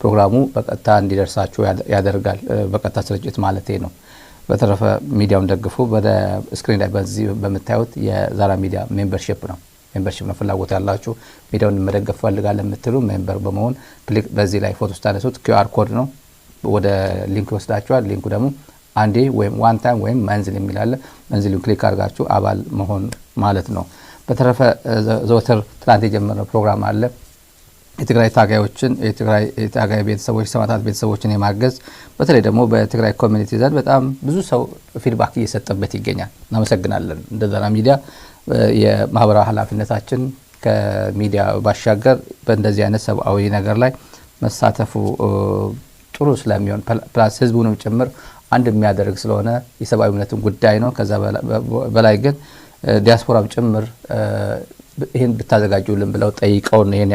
ፕሮግራሙ በቀጥታ እንዲደርሳችሁ ያደርጋል በቀጥታ ስርጭት ማለት ነው በተረፈ ሚዲያውን ደግፉ በስክሪን ላይ በዚህ በመታየት የዛራ ሚዲያ ሜምበርሺፕ ነው ፍላጎት ያላችሁ ሚዲያውን መደገፍ ፈልጋለን የምትሉ ሜምበር በመሆን ክሊክ በዚህ ላይ ፎቶ ስታነሱት QR ኮድ ነው ወደ ሊንክ ወስዳችኋል ሊንኩ ደግሞ አንዴ ወይም ዋን ታይም ወይም መንዝል የሚላለ መንዝሉን ክሊክ አድርጋችሁ አባል መሆን ማለት ነው በተረፈ ዘወትር ትላንት የጀመረው ፕሮግራም አለ የትግራይ ታጋዮችን የትግራይ ታጋይ ቤተሰቦች ሰማዕታት ቤተሰቦችን የማገዝ በተለይ ደግሞ በትግራይ ኮሚኒቲ ዘንድ በጣም ብዙ ሰው ፊድባክ እየሰጠበት ይገኛል እናመሰግናለን እንደዛና ሚዲያ የማህበራዊ ኃላፊነታችን ከሚዲያ ባሻገር በእንደዚህ አይነት ሰብአዊ ነገር ላይ መሳተፉ ጥሩ ስለሚሆን ፕላስ ህዝቡንም ጭምር አንድ የሚያደርግ ስለሆነ የሰብአዊነትን ጉዳይ ነው ከዛ በላይ ግን ዲያስፖራም ጭምር ይሄን ብታዘጋጁልን ብለው ጠይቀው ነው ይሄን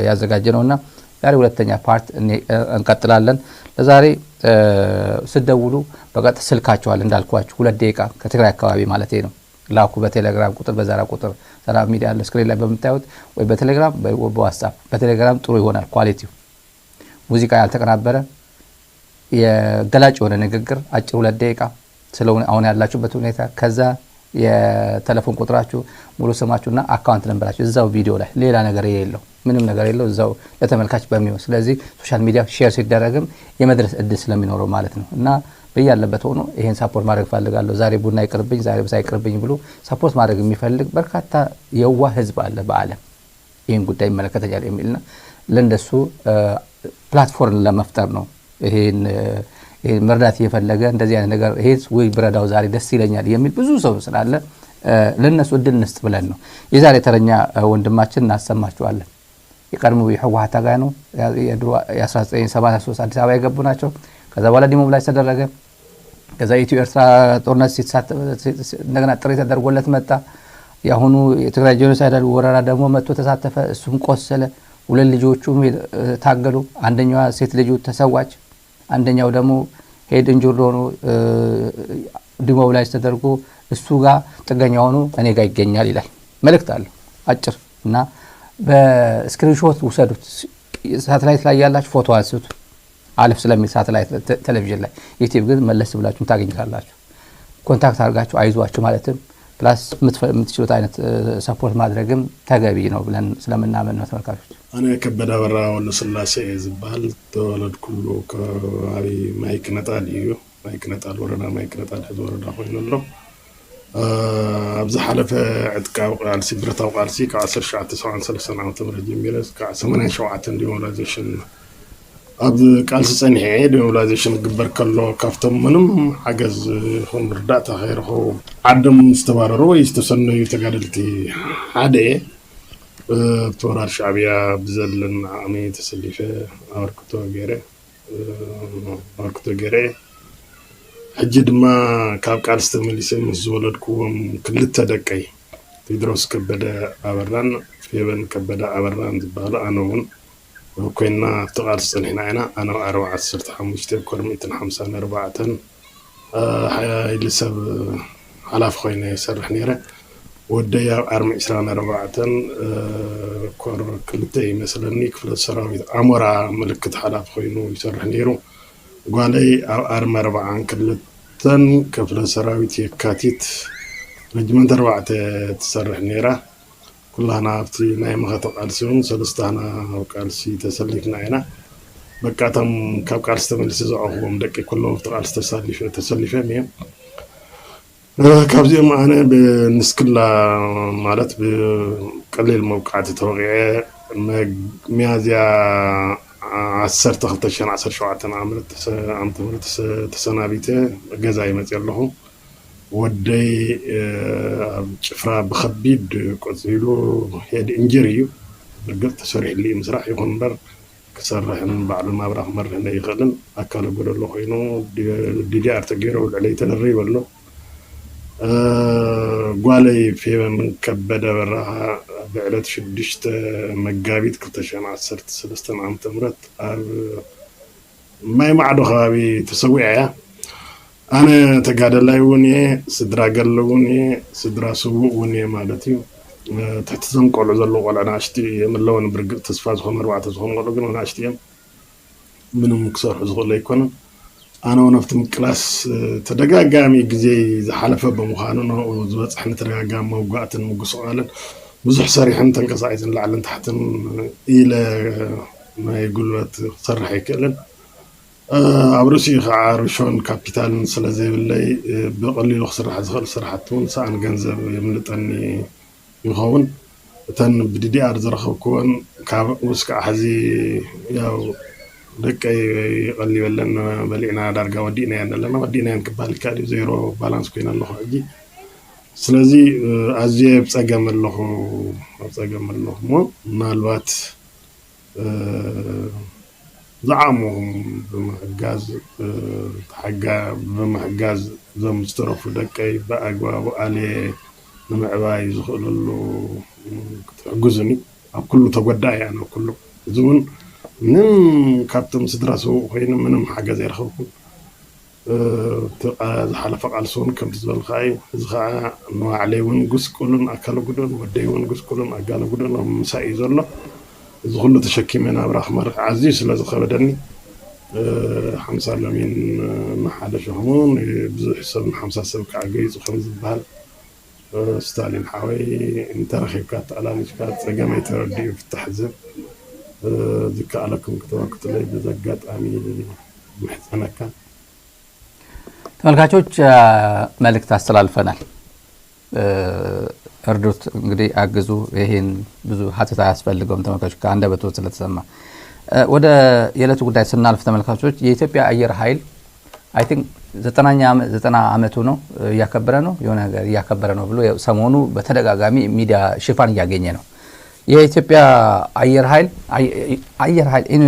ያዘጋጀነውና ዛሬ ሁለተኛ ፓርት እንቀጥላለን ለዛሬ ስደውሉ በቀጥ ስልካቸዋል እንዳልኳችሁ 2 ደቂቃ ከትግራይ አካባቢ ማለት ነው ላኩ በቴሌግራም ቁጥር በዛራ ቁጥር ዛራ ሚዲያ ስክሪን ላይ በመታየት ወይ በቴሌግራም ወይ በዋትስአፕ በቴሌግራም ጥሩ ይሆናል ኳሊቲው ሙዚቃ ያልተቀናበረ የገላጭ የሆነ ንግግር አጭር 2 ደቂቃ ስለሆነ አሁን ያላችሁበት ሁኔታ ከዛ የቴሌፎን ቁጥራችሁ ሙሉ ስማችሁና አካውንት ነምበራችሁ እዛው ቪዲዮ ላይ ሌላ ነገር የለው ምንም ነገር የለው እዛው ለተመልካች በሚሆን ስለዚህ ሶሻል ሚዲያ ሼር ሲደረግም የመድረስ እድል ስለሚኖረው ማለት ነው እና በያለበት ሆኖ ይሄን ሰፖርት ማድረግ ፈልጋለሁ ዛሬ ቡና ይቅርብኝ ዛሬ በሳይ ይቅርብኝ ብሎ ሰፖርት ማድረግ የሚፈልግ በርካታ የዋ ህዝብ አለ በአለም ይሄን ጉዳይ መለከተኛል የሚልና ለነሱ ፕላትፎርም ለመፍጠር ነው ይሄን መርዳት የፈለገ እንደዚህ አይነት ነገር ይሄስ ወይ ብረዳው ዛሬ ደስ ይለኛል የሚል ብዙ ሰው ስላለ ለነሱ እድል እንስጥ ብለን ነው የዛሬ ተረኛ ወንድማችን እናሰማችኋለን የቀድሞ የህወሓት ታጋይ ነው የድሮ የ1973 አዲስ አበባ የገቡ ናቸው ከዛ በኋላ ዲሞብላይዝ ተደረገ ከዛ ኢትዮ ኤርትራ ጦርነት እንደገና ጥሪ ተደርጎለት መጣ ያሁኑ የትግራይ ጄኖሳይዳል ወረራ ደግሞ መጥቶ ተሳተፈ እሱም ቆሰለ ሁለት ልጆቹም ታገሉ አንደኛዋ ሴት ልጅ ተሰዋች አንደኛው ደግሞ ሄድ ኢንጁርድ ሆኖ ዲሞብላይዝ ተደርጎ እሱ ጋር ጥገኛ ሆኖ እኔ ጋር ይገኛል ይላል መልእክት አለ አጭር እና በስክሪንሾት ወሰዱት ሳተላይት ላይ ያላችሁ ፎቶ አንሱት አለፍ ስለሚል ሳተላይት ቴሌቪዥን ላይ ዩቲዩብ ግን መለስ ብላችሁ ታገኙታላችሁ ኮንታክት አድርጋችሁ አይዟችሁ ማለትም ፕላስ የምትችሉት አይነት ሰፖርት ማድረግም ተገቢ ነው ብለን ስለምናምን ነው ተመልካቾች انا كبد ابرا ولسلاسي ዝባል ተወለድ ኩሉ ከባቢ ማይክ ነጣልዩ ማይክ ነጣል ወረዳ ማይክ ነጣል ወረዳ ሆይነሎ ابز حلف عتقاو قالسي برتاو قالسي ك1993 ዓመተ ምህረት ጀምረስ ከ87 ዲሞላይዜሽን اب قالس صنيح ዲሞላይዜሽን ግበር ከሎ ካፍተም ምንም አገዝ ሆን ርዳታ ኸይርሁ አደም መስተባረሩ ይስተሰነዩ ተጋደልቲ አደ ቶራር ሻቢያ بزلن عمي تسليفه አርክቶ ገሬ حجد ما كاب قالست مليسم زولدكم كلته دقي تدرس كبدا ابران فيبن كبدا ابران تبالا انون وكنا تقالس هنا انا 415 كورميت 54 هاي لسب حلاف خوينا يسرح نيره وديا 424 كور كلتي مثلا كفل السراوي امورا ملكت حلاف خوينو يسرح نيرو قالي 44 كلتن كفل السراوي يكاتيت رجمنت 4 تسرح نيره كلها نافتي نايم خطق قالسون سلستانا وقالسي تسليفنا هنا بقاتم كاب قالس تملس زعهم دقي كلهم تقالس تسليفه ميم كابزي معنا بنسكلا مالت بقليل موقعات توقيع ميازيا 10 عملت تسنابيته غزاي متيلهم ودي شفرا بخبيد قصيلو هيد انجريو برجل تسرح لي مسرح يكون بر كسرحن بعد ما برا مرنا يخدم اكل غدلو خوينو دي ار تغيرو علي تنري بلو قالي في من كبد برها بعلت شدشت مغابيت 2013 عام تمرت ما يمعدو خابي تسويعه انا تقادل لاي وني سدرا قلوني سدرا سووني مالتي تحت زنقول زلو ولا ناشتي يملون برق تصفاز هم 4 زهم قالو ناشتي ምንም ክሰርሑ ዝኽእሉ ኣይኮነን ኣነ እውን ኣብቲ ምቅላስ ተደጋጋሚ ግዜ ዝሓለፈ ብምዃኑ ዝበፅሕኒ ተደጋጋሚ መውጓእትን ምጉስቋልን ብዙሕ ሰሪሕን ተንቀሳቒስን ላዕልን ታሕትን ኢለ ናይ ጉልበት ክሰርሕ ኣይክእልን ኣብ ርእሲኡ ከዓ ርሾን ካፒታልን ስለ ዘይብለይ ብቐሊሉ ክስራሕ ዝኽእል ስራሕቲ እውን ሰኣን ገንዘብ የምልጠኒ ይኸውን እተን ብዲዲኣር ዝረኸብክዎን ካብ ውስካዕ ሕዚ ያው ደቀይ ቀሊበለን በሊዕና ዳርጋ ወዲእና ያለና ወዲእና ክባል ካዲ ዜሮ ባላንስ ኮይና ኣለኹ ሕጂ ስለዚ ኣዝየ ብፀገም ኣለኹ ሞ ምናልባት ዝዓሞም ብምሕጋዝ ዞም ዝተረፉ ደቀይ ብኣግባቡ ኣልየ ንምዕባይ ዝኽእልሉ ክትሕግዙኒ ኣብ ኩሉ ተጎዳእ እያ ኣብ ኩሉ እዚ እውን ምንም ካብቶም ስድራ ሰው ኮይኑ ምንም ሓገዝ ኣይረኸብኩን ዝሓለፈ ቃልሲ እውን ከምቲ ዝበልካይ እዚ ከዓ ንባዕለይ እውን ጉስቁልን ኣካለ ጉዱን ወደይ እውን ጉስቁልን ኣካለ ጉዱን ኣብ ምሳይ እዩ ዘሎ እዚ ኩሉ ተሸኪመ ናብራ ክመርሕ ኣዝዩ ስለ ዝኸበደኒ 50 ሎሚን ንሓደ ሸኽሙን ብዙሕ ሰብ 50 ሰብ ከዓ ገይፁ ከም ዝበሃል ስታሊን ሓወይ እንተረኺብካ ተኣላሊሽካ ፀገመይ ተረዲኡ ፍታሕ ዝብ ዝከኣለኩም ክትዋክትለይ በዘጋጣሚ ምሕፀነካ ተመልካቾች መልእክት አስተላልፈናል። እርዱት እንግዲህ አግዙ። ይሄን ብዙ ሀተታ ያስፈልገውም ተመልካቾች ከአንደበቱ ስለተሰማ ወደ የዕለቱ ጉዳይ ስናልፍ ተመልካቾች የኢትዮጵያ አየር ኃይል አይ ቲንክ 90 ዓመቱ ነው ያከበረ ነው የሆነ ነገር ያከበረ ነው ብሎ ሰሞኑ በተደጋጋሚ ሚዲያ ሽፋን ያገኘ ነው። የኢትዮጵያ አየር ኃይል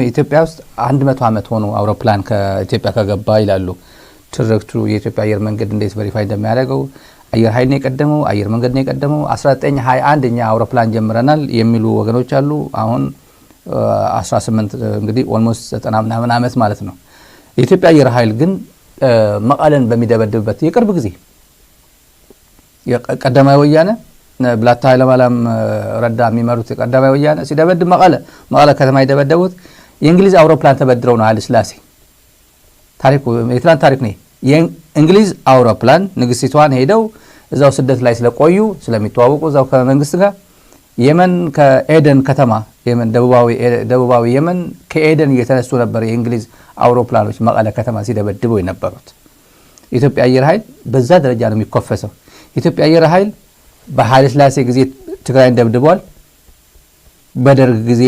ኢትዮጵያ ውስጥ 100 ዓመት ሆኖ አውሮፕላን ከኢትዮጵያ ከገባ ይላሉ። ትርክቱ የኢትዮጵያ አየር መንገድ እንዴት ቬሪፋይ እንደሚያደርገው አየር ኃይል ነው የቀደመው፣ አየር መንገድ ነው የቀደመው፣ 1921 ኛ አውሮፕላን ጀምረናል የሚሉ ወገኖች አሉ። አሁን 18 እንግዲህ ኦልሞስት 90 ምናምን ዓመት ማለት ነው። የኢትዮጵያ አየር ኃይል ግን መቀለን በሚደበድብበት የቅርብ ጊዜ የቀደመው ወያነ ብላታ ኃይለማርያም ረዳ የሚመሩት የቀደመው ወያነ ሲደበድብ መቀለ ከተማ ይደበደቡት የእንግሊዝ አውሮፕላን ተበድረው ነው ኃይለ ሥላሴ። ታሪኩ የትላንት ታሪክ ነው። የእንግሊዝ አውሮፕላን ንግስቲቷን ሄደው እዛው ስደት ላይ ስለቆዩ ስለሚተዋወቁ እዛው ከመንግስት ጋር የመን ከኤደን ከተማ የመን ደቡባዊ የመን ከኤደን እየተነሱ ነበር የእንግሊዝ አውሮፕላኖች መቀለ ከተማ ሲደበድቡ የነበሩት። ኢትዮጵያ አየር ኃይል በዛ ደረጃ ነው የሚኮፈሰው። ኢትዮጵያ አየር ኃይል በኃይለ ሥላሴ ጊዜ ትግራይን ደብድቧል፣ በደርግ ጊዜ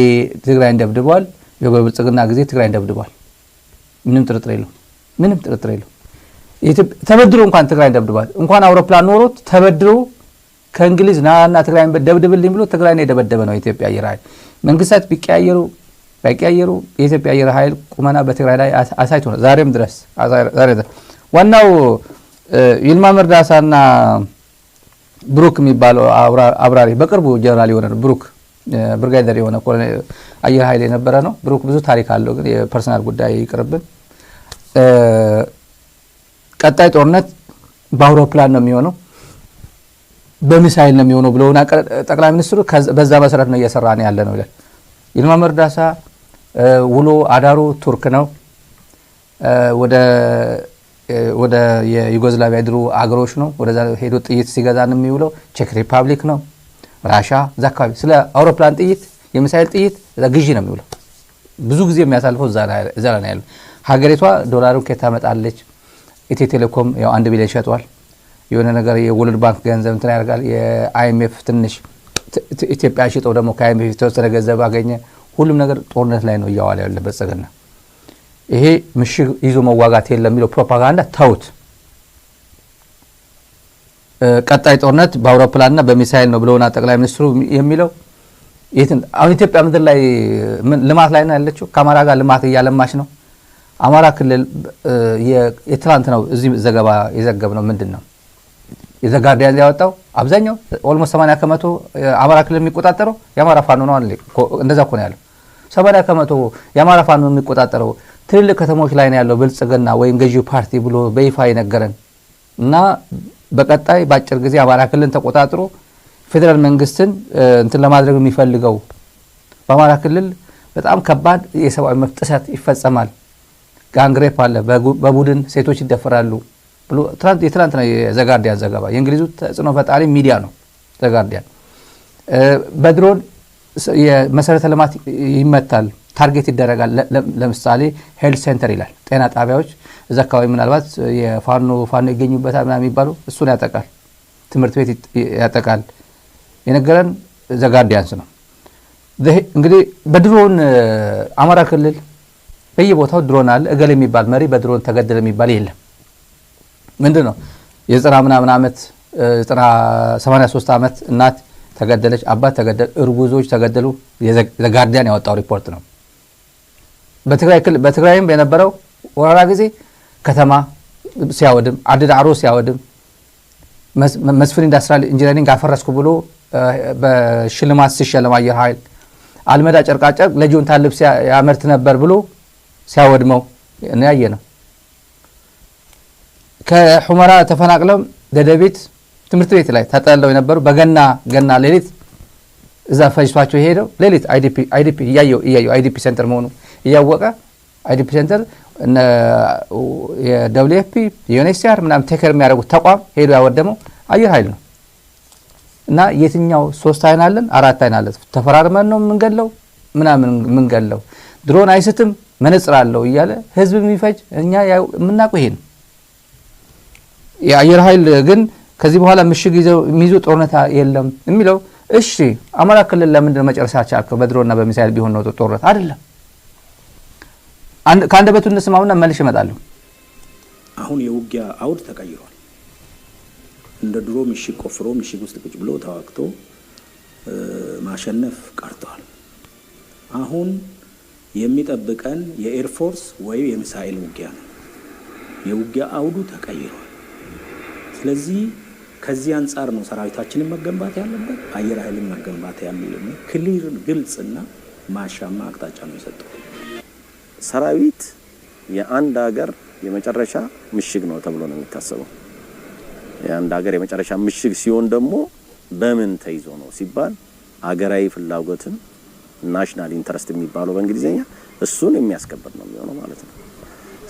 ትግራይን ደብድቧል፣ በብልጽግና ጊዜ ትግራይን ደብድቧል። ምንም ጥርጥር የለው። ተበድሮ እንኳን ትግራይን ደብድቧል። እንኳን አውሮፕላን ኖሮት ተበድሮ ከእንግሊዝ ናና ትግራይን ደብድብልኝ ብሎ ትግራይን የደበደበ ነው የኢትዮጵያ አየር ኃይል። መንግስታት ቢቀያየሩ የኢትዮጵያ አየር ኃይል ቁመና በትግራይ ላይ አሳይቶ ነው ዛሬም ድረስ። ዋናው ይልማ መርዳሳና ብሩክ የሚባለው አብራሪ በቅርቡ ጀነራል የሆነ ብሩክ ብርጋዴር የሆነ ኮሎኔል አየር ኃይል የነበረ ነው። ብሩክ ብዙ ታሪክ አለው፣ ግን የፐርሰናል ጉዳይ ይቅርብን። ቀጣይ ጦርነት በአውሮፕላን ነው የሚሆነው፣ በሚሳኤል ነው የሚሆነው ብለውና ጠቅላይ ሚኒስትሩ በዛ መሰረት ነው እየሰራ ነው ያለ ነው ይላል። ይልማ መርዳሳ ውሎ አዳሩ ቱርክ ነው። ወደ የዩጎዝላቪያ ድሮ አገሮች ነው ወደዛ ሄዶ ጥይት ሲገዛ ነው የሚውለው። ቼክ ሪፐብሊክ ነው፣ ራሻ ዛካቢ ስለ አውሮፕላን ጥይት የሚሳኤል ጥይት ግዢ ነው የሚውለው። ብዙ ጊዜ የሚያሳልፈው እዛ ላይ ነው ያለው። ሀገሪቷ ዶላሩን ከታመጣለች። ኢትዮ ቴሌኮም ያው 1 ቢሊዮን ሸጧል። የሆነ ነገር የወርልድ ባንክ ገንዘብ እንትን ያደርጋል። የአይኤምኤፍ ትንሽ ኢትዮጵያ ሽጠው ደግሞ ከአይኤምኤፍ የተወሰነ ገንዘብ አገኘ። ሁሉም ነገር ጦርነት ላይ ነው እያዋለ ያለበት ጸገና። ይሄ ምሽግ ይዞ መዋጋት የለም የሚለው ፕሮፓጋንዳ ተውት። ቀጣይ ጦርነት በአውሮፕላንና በሚሳኤል ነው ብለውና ጠቅላይ ሚኒስትሩ የሚለው አሁን ኢትዮጵያ ምድር ላይ ልማት ላይ ነው ያለችው። ከአማራ ጋር ልማት እያለማች ነው። አማራ ክልል የትላንት ነው እዚህ ዘገባ የዘገብነው ምንድን ነው የዘጋርዲያን ያወጣው አብዛኛው ኦልሞስት 80% አማራ ክልል የሚቆጣጠረው የአማራ ፋኖ ነው አለ። እንደዛ እኮ ነው ያለው። 80% የአማራ ፋኖ የሚቆጣጠረው ትልልቅ ከተሞች ላይ ነው ያለው ብልጽግና ወይም ገዢው ፓርቲ ብሎ በይፋ ይነገረን እና በቀጣይ ባጭር ጊዜ አማራ ክልልን ተቆጣጥሮ ፌደራል መንግስትን እንትን ለማድረግ የሚፈልገው በአማራ ክልል በጣም ከባድ የሰብአዊ መብት ጥሰት ይፈጸማል ጋንግሬፕ አለ፣ በቡድን ሴቶች ይደፈራሉ ብሎ የትናንትና የዘጋርዲያን ዘገባ የእንግሊዙ ተጽዕኖ ፈጣሪ ሚዲያ ነው ዘጋርዲያን። በድሮን የመሰረተ ልማት ይመታል፣ ታርጌት ይደረጋል። ለምሳሌ ሄልት ሴንተር ይላል፣ ጤና ጣቢያዎች እዛ አካባቢ ምናልባት የፋኖ ይገኙበታል ምናምን የሚባሉ እሱን ያጠቃል፣ ትምህርት ቤት ያጠቃል። የነገረን ዘጋርዲያንስ ነው። እንግዲህ በድሮን አማራ ክልል በየቦታው ድሮን አለ። እገሌ የሚባል መሪ በድሮን ተገደለ የሚባል የለም። ምንድን ነው ምናምን ዓመት 83 ዓመት እናት ተገደለች፣ አባት ተገደለ፣ እርጉዞች ተገደሉ። ዘጋርዲያን ያወጣው ሪፖርት ነው። በትግራይም የነበረው ወረራ ጊዜ ከተማ ሲያወድም፣ አድዳዕሮ ሲያወድም፣ መስፍን ኢንዱስትሪያል ኢንጂነሪንግ አፈረስኩ ብሎ በሽልማት ሲሸለም አየር ኃይል አልመዳ ጨርቃጨርቅ ለጆንታ ልብስ ያመርት ነበር ብሎ ሲያወድመው ያየ ነው። ከሑመራ ተፈናቅለው ደደቢት ትምህርት ቤት ላይ ተጠልለው የነበሩ በገና ሌሊት እዛ ፈጅቷቸው ሄደው ሌሊት አይዲፒ እያየው አይዲፒ ሴንተር መሆኑ እያወቀ አይዲፒ ሴንተር የደብሊውኤፍፒ የዩኤንኤችሲአር ምናምን ቴከር የሚያደርጉት ተቋም ሄዶ ያወደመው አየር ኃይል ነው። እና የትኛው 3 አይን አለን 4 አይን አለን? ተፈራርመን ነው የምንገለው ምናምን የምንገለው። ድሮን አይስትም መነጽር አለው እያለ ህዝብ የሚፈጅ እኛ የምናውቀው ይሄን። የአየር ኃይል ግን ከዚህ በኋላ ምሽግ ይዘው የሚይዙ ጦርነት የለም የሚለው እሺ፣ አማራ ክልል ለምንድን ነው መጨረሻ ቻልከው? በድሮንና በሚሳኤል ቢሆን ነው ጦርነት አይደለም። ከአንደበቱ እንስማውና መልሽ እመጣለሁ። አሁን የውጊያ አውድ ተቀይሯል። እንደ ድሮ ምሽግ ቆፍሮ ምሽግ ውስጥ ቁጭ ብሎ ተዋግቶ ማሸነፍ ቀርቷል። አሁን የሚጠብቀን የኤርፎርስ ወይ የሚሳኤል ውጊያ ነው። የውጊያ አውዱ ተቀይሯል። ስለዚህ ከዚህ አንጻር ነው ሰራዊታችንን መገንባት ያለበት፣ አየር ኃይልን መገንባት ያለበት። ክሊር ግልጽና ማሻማ አቅጣጫ ነው የሰጠው። ሰራዊት የአንድ ሀገር የመጨረሻ ምሽግ ነው ተብሎ ነው የሚታሰበው። የአንድ ሀገር የመጨረሻ ምሽግ ሲሆን ደግሞ በምን ተይዞ ነው ሲባል አገራዊ ፍላጎትን ናሽናል ኢንተረስት የሚባለው በእንግሊዝኛ እሱን የሚያስከብር ነው የሚሆነው ማለት ነው።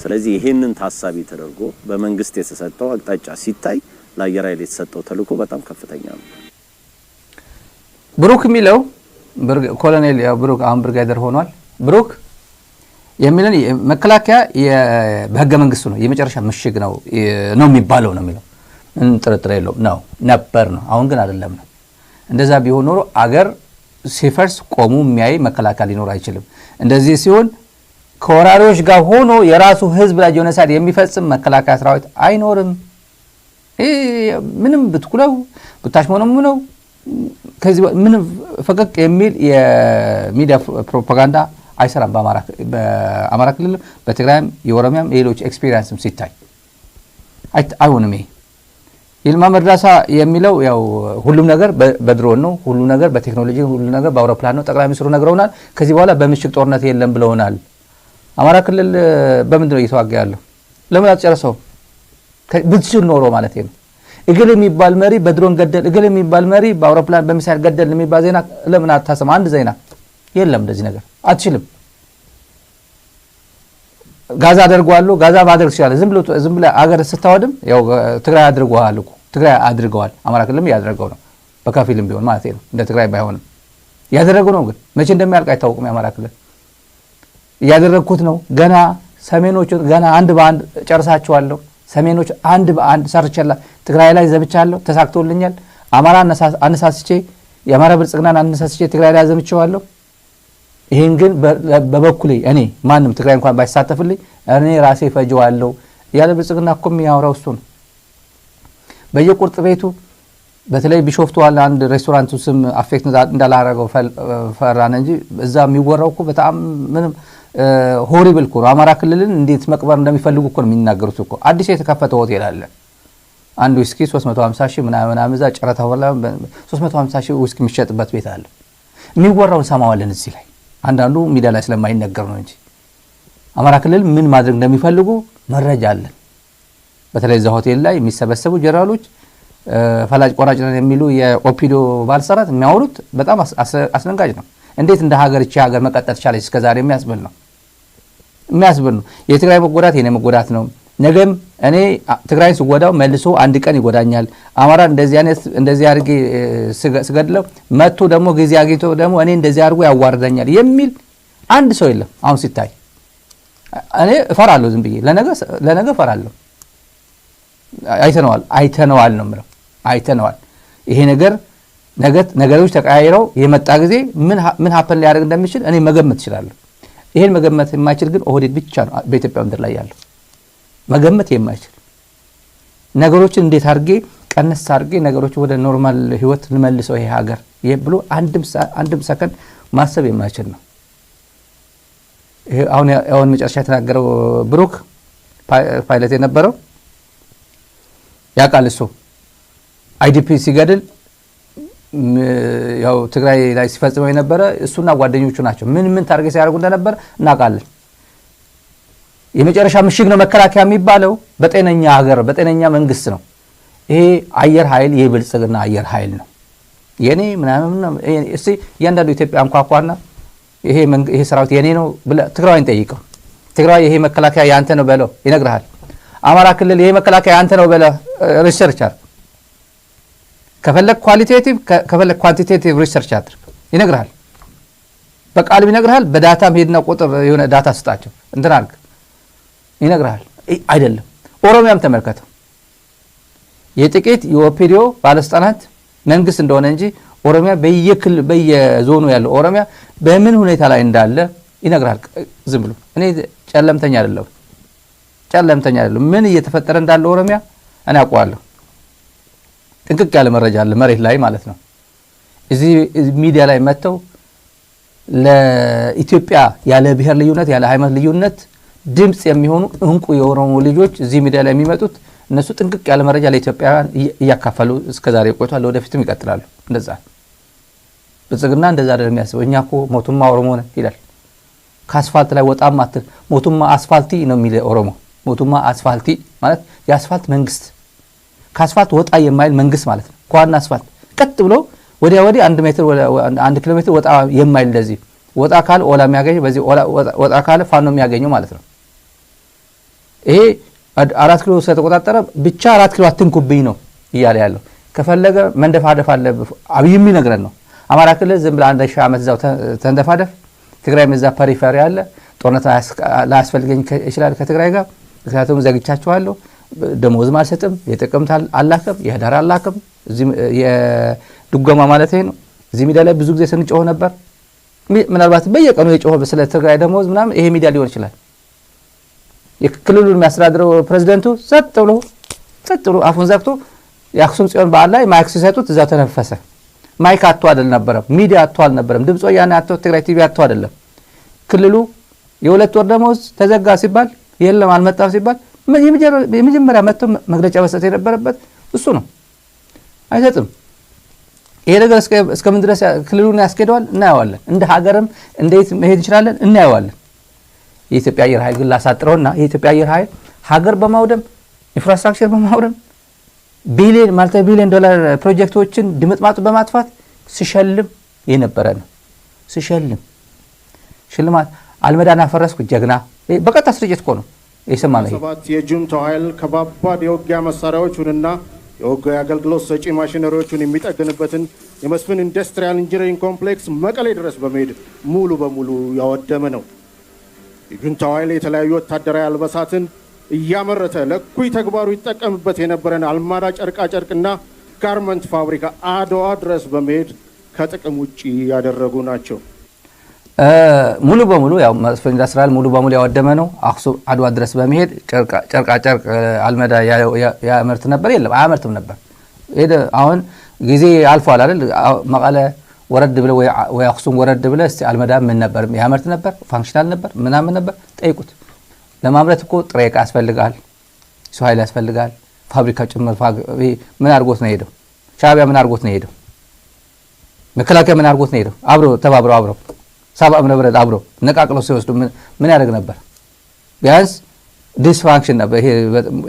ስለዚህ ይሄንን ታሳቢ ተደርጎ በመንግስት የተሰጠው አቅጣጫ ሲታይ ለአየር ኃይል የተሰጠው ተልዕኮ በጣም ከፍተኛ ነው። ብሩክ የሚለው ኮሎኔል ብሩክ አሁን ብርጋዴር ሆኗል። ብሩክ የሚለን መከላከያ በህገ መንግስቱ ነው የመጨረሻ ምሽግ ነው የሚባለው ነው የሚለው። ጥርጥር የለውም ነው ነበር ነው። አሁን ግን አይደለም ነው። እንደዛ ቢሆን ኖሮ አገር ሲፈርስ ቆሙ የሚያይ መከላከያ ሊኖር አይችልም። እንደዚህ ሲሆን ከወራሪዎች ጋር ሆኖ የራሱ ህዝብ ላይ ጄኖሳይድ የሚፈጽም መከላከያ ሰራዊት አይኖርም። ምንም ብትኩለው ብታሽሞነሙ ነው ከዚህ ምንም ፈቀቅ የሚል የሚዲያ ፕሮፓጋንዳ አይሰራም። በአማራ ክልል በትግራይም የኦሮሚያም የሌሎች ኤክስፒሪየንስም ሲታይ አይሆንም። ይልማ መርዳሳ የሚለው ያው ሁሉም ነገር በድሮን ነው፣ ሁሉ ነገር በቴክኖሎጂ፣ ሁሉ ነገር በአውሮፕላን ነው። ጠቅላይ ሚኒስትሩ ነግረውናል። ከዚህ በኋላ በምሽግ ጦርነት የለም ብለውናል። አማራ ክልል በምንድን ነው እየተዋጋ ያለው? ለምን አትጨርሰው? ብትችል ኖሮ ማለት ነው። እገሌ የሚባል መሪ በድሮን ገደል፣ እገሌ የሚባል መሪ በአውሮፕላን በሚሳይል ገደል የሚባል ዜና ለምን አታሰማ? አንድ ዜና የለም። እንደዚህ ነገር አትችልም። ጋዛ አድርጓሉ። ጋዛ ማድረግ ይችላል። ዝም ብለ አገር ስታወድም ያው ትግራይ አድርጓል እኮ ትግራይ አድርገዋል። አማራ ክልልም ያደረገው ነው በከፊልም ቢሆን ማለት ነው። እንደ ትግራይ ባይሆንም ያደረገው ነው። ግን መቼ እንደሚያልቅ አይታወቅም። የአማራ ክልል ያደረኩት ነው። ገና ሰሜኖቹ ገና አንድ በአንድ ጨርሳቸዋለሁ። ሰሜኖች አንድ በአንድ ሰርቻለሁ። ትግራይ ላይ ዘብቻለሁ፣ ተሳክቶልኛል። አማራ አነሳስቼ የአማራ ብልጽግናን አነሳስቼ ትግራይ ላይ ዘምቼዋለሁ። ይሄን ግን በበኩሌ እኔ ማንም ትግራይ እንኳን ባይሳተፍልኝ እኔ ራሴ ፈጀዋለሁ ያለ ብልጽግና እኮ የሚያወራው እሱ ነው። በየቁርጥ ቤቱ በተለይ ቢሾፍቱ አለ አንድ ሬስቶራንት ስም አፌክት እንዳላረገው ፈራን እንጂ እዛ የሚወራው እኮ በጣም ምንም ሆሪብል እኮ ነው። አማራ ክልልን እንዴት መቅበር እንደሚፈልጉ እኮ ነው የሚናገሩት እኮ። አዲስ የተከፈተ ሆቴል አለ። አንድ ዊስኪ 350 ሺህ ምናምን እዛ ጨረታ ወላ 350 ሺህ ዊስኪ የሚሸጥበት ቤት አለ። የሚወራውን ሰማዋለን እዚህ ላይ አንዳንዱ ሚዲያ ላይ ስለማይነገር ነው እንጂ አማራ ክልል ምን ማድረግ እንደሚፈልጉ መረጃ አለን። በተለይ እዛ ሆቴል ላይ የሚሰበሰቡ ጀነራሎች ፈላጭ ቆራጭ ነን የሚሉ የኦፒዶ ባልሰራት የሚያወሩት በጣም አስደንጋጭ ነው። እንዴት እንደ ሀገር እቺ ሀገር መቀጠል ቻለች እስከዛሬ የሚያስብል ነው። የሚያስብል ነው። የትግራይ መጎዳት የኔ መጎዳት ነው። ነገም እኔ ትግራይን ስጎዳው መልሶ አንድ ቀን ይጎዳኛል። አማራ እንደዚህ አድርጌ ስገድለው መጥቶ ደግሞ ጊዜ አግኝቶ ደግሞ እኔ እንደዚህ አድርጎ ያዋርደኛል የሚል አንድ ሰው የለም። አሁን ሲታይ እኔ እፈራለሁ፣ ዝም ብዬ ለነገ እፈራለሁ። አይተነዋል ነው የምለው። አይተነዋል። ይሄ ነገሮች ተቀያይረው የመጣ ጊዜ ምን ሀፐን ሊያደርግ እንደሚችል እኔ መገመት እችላለሁ። ይሄን መገመት የማይችል ግን ኦህዴድ ብቻ ነው በኢትዮጵያ ምድር ላይ ያለው። መገመት የማይችል ነገሮችን እንዴት አድርጌ ቀነስ አድርጌ ነገሮች ወደ ኖርማል ህይወት ልመልሰው ይሄ ሀገር ብሎ አንድም ሰከንድ ማሰብ የማይችል ነው። ይሄ አሁን መጨረሻ የተናገረው ብሩክ ፓይለት የነበረው ያውቃል። እሱ አይዲፒ ሲገድል ያው ትግራይ ላይ ሲፈጽመው የነበረ እሱና ጓደኞቹ ናቸው። ምን ታርጌት ሲያደርጉ እንደነበር እናውቃለን። የመጨረሻ ምሽግ ነው መከላከያ የሚባለው በጤነኛ ሀገር በጤነኛ መንግስት ነው። ይሄ አየር ኃይል የብልጽግና አየር ኃይል ነው። የኔ ምናምን እሺ እያንዳንዱ ኢትዮጵያ አንኳኳና ይሄ ሰራዊት የኔ ነው ብለ ትግራይን ጠይቀው። ትግራይ ይሄ መከላከያ ያንተ ነው በለው ይነግርሃል። አማራ ክልል ይሄ መከላከያ ያንተ ነው በለ ሪሰርች አድርግ። ከፈለክ ኳሊቴቲቭ ከፈለክ ኳንቲቴቲቭ ሪሰርች አድርግ ይነግርሃል። በቃልም ይነግርሃል። በዳታም ሄድና ቁጥር የሆነ ዳታ ስጣቸው እንትን አድርግ ይነግርሃል። አይደለም ኦሮሚያም ተመልከተው። የጥቂት የኦፒዲዮ ባለስልጣናት መንግስት እንደሆነ እንጂ ኦሮሚያ በየዞኑ ያለው ኦሮሚያ በምን ሁኔታ ላይ እንዳለ ይነግራል። ዝም ብሎ እኔ ጨለምተኛ አይደለሁም። ምን እየተፈጠረ እንዳለ ኦሮሚያ እኔ አውቀዋለሁ። ጥንቅቅ ያለ መረጃ አለ መሬት ላይ ማለት ነው። እዚህ ሚዲያ ላይ መጥተው ለኢትዮጵያ ያለ ብሔር ልዩነት ያለ ሃይማኖት ልዩነት ድምጽ የሚሆኑ እንቁ የኦሮሞ ልጆች እዚህ ሚዲያ ላይ የሚመጡት እነሱ ጥንቅቅ ያለ መረጃ ለኢትዮጵያውያን እያካፈሉ እስከዛሬ ቆይቷል። ወደፊትም ይቀጥላሉ። እንደዛ ብልጽግና እንደዛ አይደለም የሚያስበው። እኛ እኮ ሞቱማ ኦሮሞ ነን ይላል። ከአስፋልት ላይ ወጣም አትል ሞቱማ አስፋልቲ ነው የሚለው ኦሮሞ። ሞቱማ አስፋልቲ ማለት የአስፋልት መንግስት፣ ከአስፋልት ወጣ የማይል መንግስት ማለት ነው። ከዋና አስፋልት ቀጥ ብሎ ወዲያ 1 ኪሎ ሜትር ወጣ የማይል እንደዚህ ወጣ ካለ ኦላ የሚያገኘው በዚህ ወጣ ካለ ፋኖ የሚያገኘው ማለት ነው። ይሄ 4 ኪሎ ስለተቆጣጠረ ብቻ 4 ኪሎ አትንኩብኝ ነው እያለ ያለው። ከፈለገ መንደፋደፍ አለ አብይ የሚነግረን ነው። አማራ ክልል ዝም ብለ 1000 ዓመት እዛው ተንደፋደፍ። ትግራይ መዛ ፐሪፌሪ አለ። ጦርነት ላያስፈልገኝ ይችላል ከትግራይ ጋር ምክንያቱም ዘግቻቸዋለሁ። ደሞዝም አልሰጥም። የጥቅምት አላከም የህዳር አላከም። እዚህ የድጎማ ማለት ነው። እዚህ ሚዲያ ላይ ብዙ ጊዜ ስንጮህ ነበር። ምናልባት በየቀኑ የጮህ ስለ ትግራይ ደሞዝ ምናምን ይሄ ሚዲያ ሊሆን ይችላል። የክልሉን የሚያስተዳድረው ፕሬዝዳንቱ ጸጥ ብሎ አፉን ዘግቶ የአክሱም ጽዮን በዓል ላይ ማይክ ሲሰጡት እዛው ተነፈሰ። ማይክ አጥቶ አይደለም ነበረም፣ ሚዲያ አጥቶ አልነበረም፣ ድምጽ ወያኔ አጥቶ ትግራይ ቲቪ አጥቶ አይደለም። ክልሉ የ2 ወር ደሞዝ ተዘጋ ሲባል የለም አልመጣም ሲባል የመጀመሪያ መጥቶ መግለጫ መስጠት የነበረበት እሱ ነው። አይሰጥም። ይሄ ነገር እስከምን ድረስ ክልሉን ያስኬደዋል እናየዋለን። እንደ ሀገርም እንዴት መሄድ እንችላለን እናየዋለን። የኢትዮጵያ አየር ኃይል ግን ላሳጥረውና የኢትዮጵያ አየር ኃይል ሀገር በማውደም ኢንፍራስትራክቸር በማውደም ማልቲ ቢሊዮን ዶላር ፕሮጀክቶችን ድምጥማጡ በማጥፋት ሲሸልም የነበረ ነው። ሽልማት አልመዳና ፈረስኩ ጀግና በቀጥታ ስርጭት እኮ ነው የሰማነው። ሰባት የጁንታው ኃይል ከባባድ የውጊያ መሳሪያዎቹንና የውጊያ አገልግሎት ሰጪ ማሽነሪዎቹን የሚጠግንበትን የመስፍን ኢንዱስትሪያል ኢንጂነሪንግ ኮምፕሌክስ መቀሌ ድረስ በመሄድ ሙሉ በሙሉ ያወደመ ነው። የጁንታው ኃይል የተለያዩ ወታደራዊ አልባሳትን እያመረተ ለኩይ ተግባሩ ይጠቀምበት የነበረን አልማዳ ጨርቃጨርቅና ጋርመንት ፋብሪካ አድዋ ድረስ በመሄድ ከጥቅም ውጪ ያደረጉ ናቸው። ሙሉ በሙሉ ያው መስፍን ኢንዱስትሪያል ሙሉ በሙሉ ያወደመ ነው። አክሱም አድዋ ድረስ በመሄድ ጨርቃጨርቅ አልመዳ ያመርት ነበር የለም አያመርትም ነበር። አሁን ጊዜ አልፏል አይደል? መቀለ ወረድ ብለ ወይ አክሱም ወረድ ብለ እስቲ አልመዳ ምን ነበር ያመርት ነበር? ፋንክሽናል ነበር ምናምን ነበር? ጠይቁት። ለማምረት እኮ ጥሬ ዕቃ ያስፈልጋል፣ ሰው ኃይል ያስፈልጋል፣ ፋብሪካ ጭምር። ምን አድርጎት ነው ሄደው? ሻዕቢያ ምን አድርጎት ነው ሄደው? መከላከያ ምን አድርጎት ነው ሄደው? ተባብረው ሰብአ እምነበረድ አብሮ ነቃቅለው ሲወስዱ ምን ያደርግ ነበር? ቢያንስ ዲስፋንክሽን ነበር።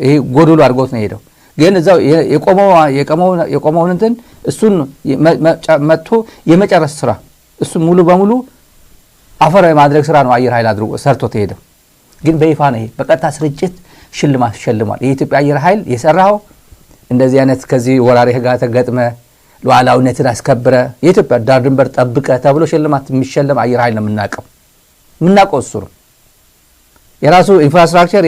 ይሄ ጎዶሎ አድርጎት ነው ሄደው። ግን እዛው የቆመውን እንትን እሱን መጥቶ የመጨረስ ስራ እሱ ሙሉ በሙሉ አፈር የማድረግ ስራ ነው አየር ኃይል አድርጎ ሰርቶት ሄደው። ግን በይፋ ነው። በቀጥታ ስርጭት ሽልማት ሸልሟል። የኢትዮጵያ አየር ኃይል የሰራው እንደዚህ አይነት ከዚህ ወራሪ ጋር ተገጥመ ሉዓላዊነትን አስከብረ የኢትዮጵያ ዳር ድንበር ጠብቀ ተብሎ ሽልማት የሚሸለም አየር ኃይል ነው የምናውቀው እሱ ነው። የራሱ ኢንፍራስትራክቸር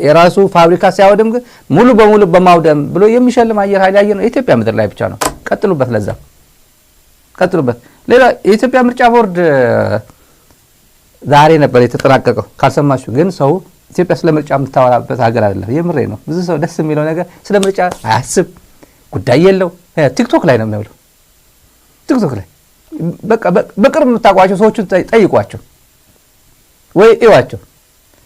የራሱ ፋብሪካ ሲያወድም ግን ሙሉ በሙሉ በማውደም ብሎ የሚሸልም አየር ኃይል ያየ ነው የኢትዮጵያ ምድር ላይ ብቻ ነው። ቀጥሉበት፣ ለዛ ቀጥሉበት። ሌላ የኢትዮጵያ ምርጫ ቦርድ ዛሬ ነበር የተጠናቀቀው ካልሰማችሁ። ግን ሰው ኢትዮጵያ ስለ ምርጫ የምታወራበት ሀገር አይደለም። የምሬ ነው። ብዙ ሰው ደስ የሚለው ነገር ስለ ምርጫ አያስብ፣ ጉዳይ የለው። ቲክቶክ ላይ ነው የሚውለው። ቲክቶክ ላይ በቃ በቅርብ የምታውቋቸው ሰዎችን ጠይቋቸው ወይ እዩዋቸው።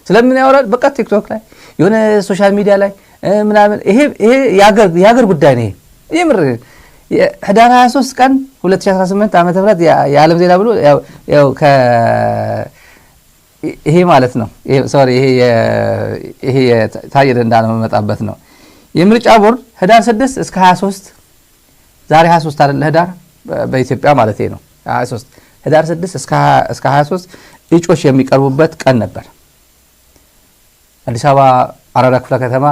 ስለምን ያወራል? በቃ ቲክቶክ ላይ የሆነ ሶሻል ሚዲያ ላይ ምናምን። ይሄ የሀገር ጉዳይ ነው። የምር ህዳር 23 ቀን 2018 ዓመተ ምህረት የዓለም ዜና ብሎ ያው ይሄ ማለት ነው። ሶሪ ይሄ ታየ ደንዳነ መጣበት ነው። የምርጫ ቦርድ ህዳር 6 እስከ 23 ዛሬ 23 አይደል? ህዳር በኢትዮጵያ ማለት ነው 23 ህዳር 6 እስከ 23 እጩዎች የሚቀርቡበት ቀን ነበር። አዲስ አበባ አራዳ ክፍለ ከተማ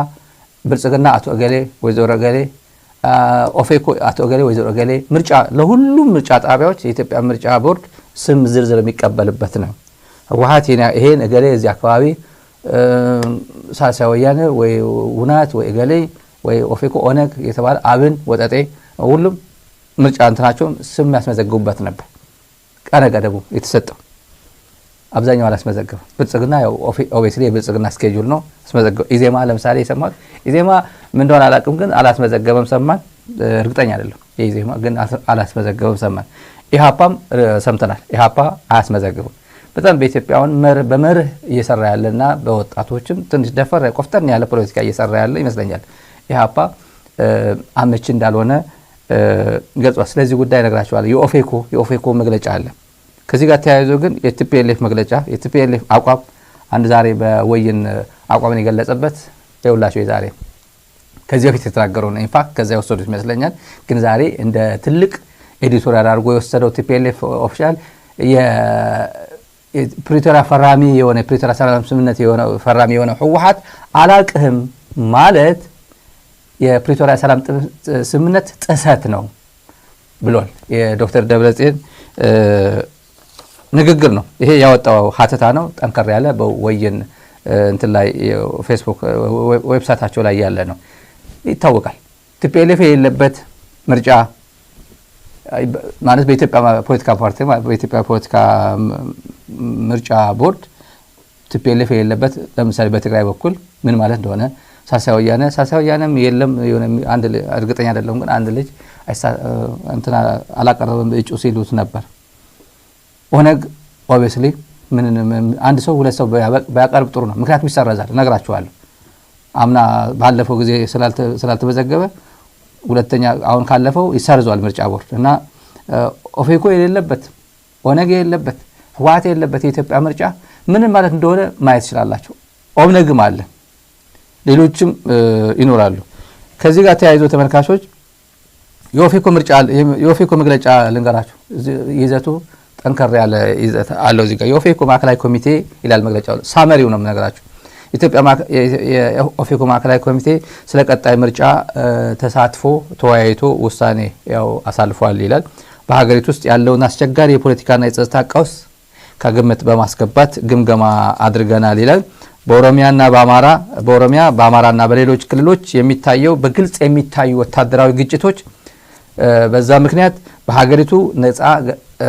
ብልጽግና አቶ እገሌ ወይዘሮ እገሌ፣ ኦፌኮ አቶ እገሌ ወይዘሮ እገሌ፣ ምርጫ ለሁሉም ምርጫ ጣቢያዎች የኢትዮጵያ ምርጫ ቦርድ ስም ዝርዝር የሚቀበልበት ነው። ህወሓት ይሄን እገሌ እዚህ አካባቢ፣ ሳልሳይ ወያነ ወይ ውናት ወይ እገሌ ወይ ኦፌኮ ኦነግ የተባለ አብን ወጠጤ ሁሉም ምርጫ እንትናቸውን ስም ያስመዘግቡበት ነበር። ቀነ ገደቡ የተሰጠው አብዛኛው አላስመዘገበም። ብልጽግና ያው ኦብቪየስሊ የብልጽግና ስኬጁል ነው አስመዘገበ። ኢዜማ ለምሳሌ ይሰማል። ኢዜማ ምን እንደሆነ አላውቅም፣ ግን አላስመዘገበም ሰማን። እርግጠኛ አይደለም። የኢዜማ ግን አላስመዘገበም ሰማን። ኢሃፓም ሰምተናል። ኢሃፓ አያስመዘግብም። በጣም በኢትዮጵያውን በመርህ እየሰራ ያለና በወጣቶችም ትንሽ ደፈር ቆፍጠን ያለ ፖለቲካ እየሰራ ያለ ይመስለኛል። ኢሃፓ አመቺ እንዳልሆነ ገልጿል። ስለዚህ ጉዳይ ነግራቸዋለሁ። የኦፌኮ መግለጫ አለ። ከዚህ ጋር ተያይዞ ግን የቲፒኤልኤፍ መግለጫ የቲፒኤልኤፍ አቋም አንድ ዛሬ በወይን አቋምን የገለጸበት የሁላቸው የዛሬ ከዚህ በፊት የተናገረው ነው። ኢንፋክት ከዛ የወሰዱት ይመስለኛል። ግን ዛሬ እንደ ትልቅ ኤዲቶሪያል አድርጎ የወሰደው ቲፒኤልኤፍ ኦፊሻል የፕሪቶሪያ ፈራሚ የሆነ የፕሪቶሪያ ሰላም ስምምነት የሆነ ፈራሚ የሆነ ህወሓት አላቅህም ማለት የፕሪቶሪያ ሰላም ስምምነት ጥሰት ነው ብሏል። የዶክተር ደብረጽዮን ንግግር ነው ይሄ። ያወጣው ሀተታ ነው። ጠንከር ያለ በወይን እንትን ላይ ፌስቡክ ዌብሳይታቸው ላይ ያለ ነው። ይታወቃል። ቲፒኤልኤፍ የሌለበት ምርጫ ማለት በኢትዮጵያ ፖለቲካ ፓርቲ በኢትዮጵያ ፖለቲካ ምርጫ ቦርድ ቲፒኤልኤፍ የሌለበት ለምሳሌ በትግራይ በኩል ምን ማለት እንደሆነ ሳልሳይ ወያነም የለም። የሆነ አንድ እርግጠኛ አይደለም፣ ግን አንድ ልጅ እንትና አላቀረበም እጩ ሲሉት ነበር። ኦነግ ኦብቪየስሊ አንድ ሰው ሁለት ሰው ባያቀርብ ጥሩ ነው። ምክንያቱም ይሰረዛል። እነግራችኋለሁ። አምና ባለፈው ጊዜ ስላልተመዘገበ ሁለተኛ አሁን ካለፈው ይሰርዟል ምርጫ ቦርድ እና ኦፌኮ የሌለበት ኦነግ የሌለበት ህወሓት የሌለበት የኢትዮጵያ ምርጫ ምን ማለት እንደሆነ ማየት ይችላላችሁ። ኦነግም አለ፣ ሌሎችም ይኖራሉ። ከዚህ ጋር ተያይዞ ተመልካቾች የኦፌኮ መግለጫ ልንገራችሁ። ይዘቱ ጠንከር ያለ ይዘት አለው። እዚህ ጋር የኦፌኮ ማዕከላዊ ኮሚቴ ይላል መግለጫው። ሳመሪው ነው የምነግራችሁ። ኢትዮጵያ የኦፌኮ ማዕከላዊ ኮሚቴ ስለ ቀጣይ ምርጫ ተሳትፎ ተወያይቶ ውሳኔ ያው አሳልፏል ይላል። በሀገሪቱ ውስጥ ያለውን አስቸጋሪ የፖለቲካና የጸጥታ ቀውስ ከግምት በማስገባት ግምገማ አድርገናል ይላል። በኦሮሚያ በአማራና በሌሎች ክልሎች በግልጽ የሚታዩ ወታደራዊ ግጭቶች በዛ ምክንያት በሀገሪቱ ነፃ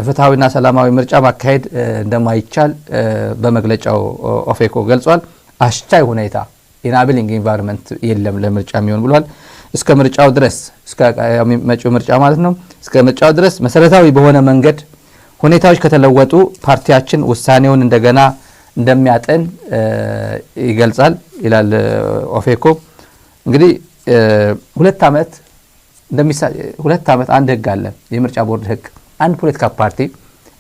ፍትሃዊና ሰላማዊ ምርጫ ማካሄድ እንደማይቻል በመግለጫው ኦፌኮ ገልጿል። አስቻይ ሁኔታ ኢናብሊንግ ኢንቫይሮንመንት የለም ለምርጫ የሚሆን ብሏል። እስከ ምርጫው ድረስ እስከ መጪው ምርጫ ማለት ነው። እስከ ምርጫው ድረስ መሰረታዊ በሆነ መንገድ ሁኔታዎች ከተለወጡ ፓርቲያችን ውሳኔውን እንደገና እንደሚያጠን ይገልጻል ይላል ኦፌኮ። እንግዲህ 2 ዓመት አንድ ህግ አለ፣ የምርጫ ቦርድ ህግ። አንድ ፖለቲካ ፓርቲ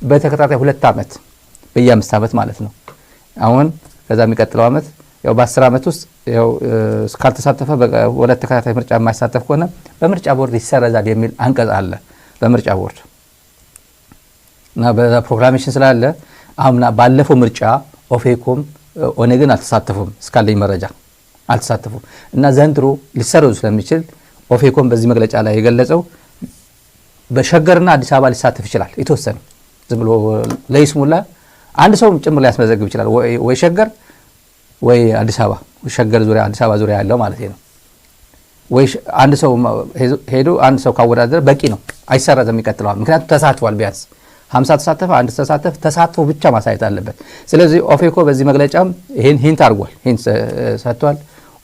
በተከታታይ 2 ዓመት በየ5 ዓመት ማለት ነው። አሁን ከዛ የሚቀጥለው ዓመት ያው በ10 ዓመት ውስጥ ያው እስካልተሳተፈ በሁለት ተከታታይ ምርጫ የማይሳተፍ ከሆነ በምርጫ ቦርድ ይሰረዛል የሚል አንቀጽ አለ በምርጫ ቦርድ እና በፕሮግራሜሽን ስላለ አሁን ባለፈው ምርጫ ኦፌኮም ኦነግን አልተሳተፉም እስካለኝ መረጃ አልተሳተፉም እና ዘንድሮ ሊሰረዙ ስለሚችል ኦፌኮን በዚህ መግለጫ ላይ የገለጸው በሸገርና አዲስ አበባ ሊሳተፍ ይችላል የተወሰነ ዝም ብሎ ለይስሙላ አንድ ሰው ጭምር ሊያስመዘግብ ይችላል ወይ ሸገር ወይ አዲስ አበባ ሸገር ዙሪያ አዲስ አበባ ዙሪያ ያለው ማለት ነው ወይ አንድ ሰው ሄዶ አንድ ሰው ካወዳደረ በቂ ነው አይሰረዝም ይቀጥላል ምክንያቱም ተሳትፏል ቢያንስ 50 ተሳተፈ አንድ ተሳተፈ ተሳትፎ ብቻ ማሳየት አለበት ስለዚህ ኦፌኮ በዚህ መግለጫም ይሄን ሂንት አድርጓል ሂንት ሰጥቷል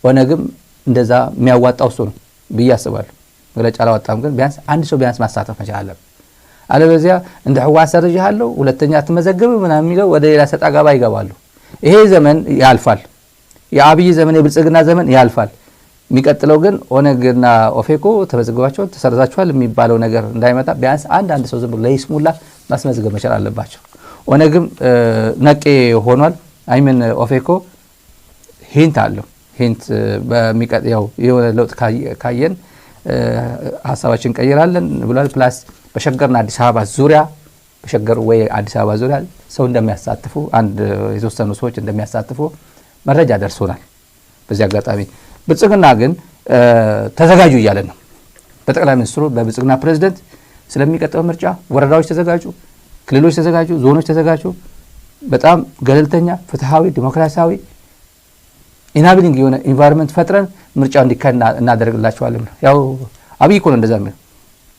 ኦነግም እንደዛ የሚያዋጣው እሱ ነው ብዬ አስባለሁ መግለጫ አላወጣም ግን ቢያንስ አንድ ሰው ቢያንስ ማሳተፍ መቻል አለበት አለበዚያ እንደ ህዋት ሰርጅሃለሁ ሁለተኛ ተመዘገበ ምናምን የሚለው ወደ ሌላ ሰጣ ገባ ይገባሉ ይሄ ዘመን ያልፋል የአብይ ዘመን የብልጽግና ዘመን ያልፋል የሚቀጥለው ግን ኦነግና ኦፌኮ ተመዘግባቸው ተሰርዛቸዋል የሚባለው ነገር እንዳይመጣ ቢያንስ አንድ ሰው ዝም ብሎ ለይስሙላ ማስመዝገብ መቻል አለባቸው ኦነግም ነቄ ሆኗል አይምን ኦፌኮ ሂንት አለው ሂንት በሚቀጥለው የሆነ ለውጥ ካየን ሐሳባችን ቀይራለን ብሏል ፕላስ በሸገርና አዲስ አበባ ዙሪያ በሸገር ወይ አዲስ አበባ ዙሪያ ሰው እንደሚያሳትፉ አንድ የተወሰኑ ሰዎች እንደሚያሳትፉ መረጃ ደርሶናል በዚህ አጋጣሚ ብልጽግና ግን ተዘጋጁ እያለ ነው በጠቅላይ ሚኒስትሩ በብልጽግና ፕሬዝዳንት ስለሚቀጥለው ምርጫ ወረዳዎች ተዘጋጁ ክልሎች ተዘጋጁ ዞኖች ተዘጋጁ በጣም ገለልተኛ ፍትሃዊ ዲሞክራሲያዊ ኢናብሊንግ የሆነ ኢንቫይሮንመንት ፈጥረን ምርጫው እንዲካሄድ እናደርግላቸዋለን ያው አብይ እኮ ነው እንደዛ ነው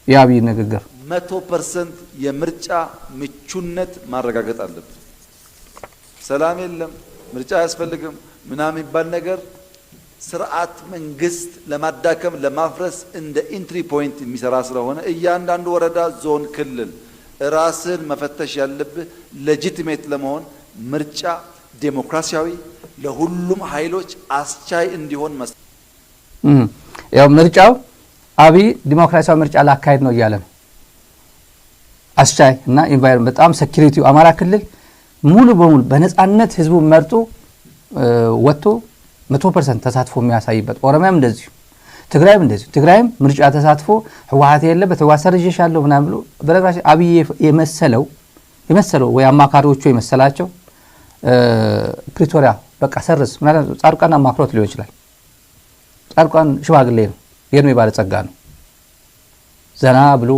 የአብይ ንግግር 100% የምርጫ ምቹነት ማረጋገጥ አለብን ሰላም የለም ምርጫ ያስፈልግም ምናምን ይባል ነገር ስርዓት መንግስት ለማዳከም ለማፍረስ እንደ ኢንትሪ ፖይንት የሚሰራ ስለሆነ እያንዳንዱ ወረዳ ዞን ክልል ራስን መፈተሽ ያለብህ ሌጂቲሜት ለመሆን ምርጫ ዴሞክራሲያዊ ለሁሉም ኃይሎች አስቻይ እንዲሆን ያው ምርጫው አብይ ዲሞክራሲያዊ ምርጫ ላካሄድ ነው እያለ ነው አስቻይ እና ኢንቫይሮንመንት በጣም ሴኩሪቲው አማራ ክልል ሙሉ በሙሉ በነጻነት ህዝቡ መርጦ ወጥቶ 100% ተሳትፎ የሚያሳይበት ኦሮሚያም እንደዚህ ትግራይም እንደዚህ ትግራይም ምርጫ ተሳትፎ ህወሓት የለበት ህወሓት ሰርጀሻለሁ ምናምን ብሎ በረጋሽ አብይ የመሰለው ወይ አማካሪዎቹ የመሰላቸው ፕሪቶሪያ በቃ ሰርዝ ማለት ጻድቃን አማክሮት ሊሆን ይችላል ጻድቃን ሽማግሌ ነው የእድሜ ባለጸጋ ነው ዘና ብሎ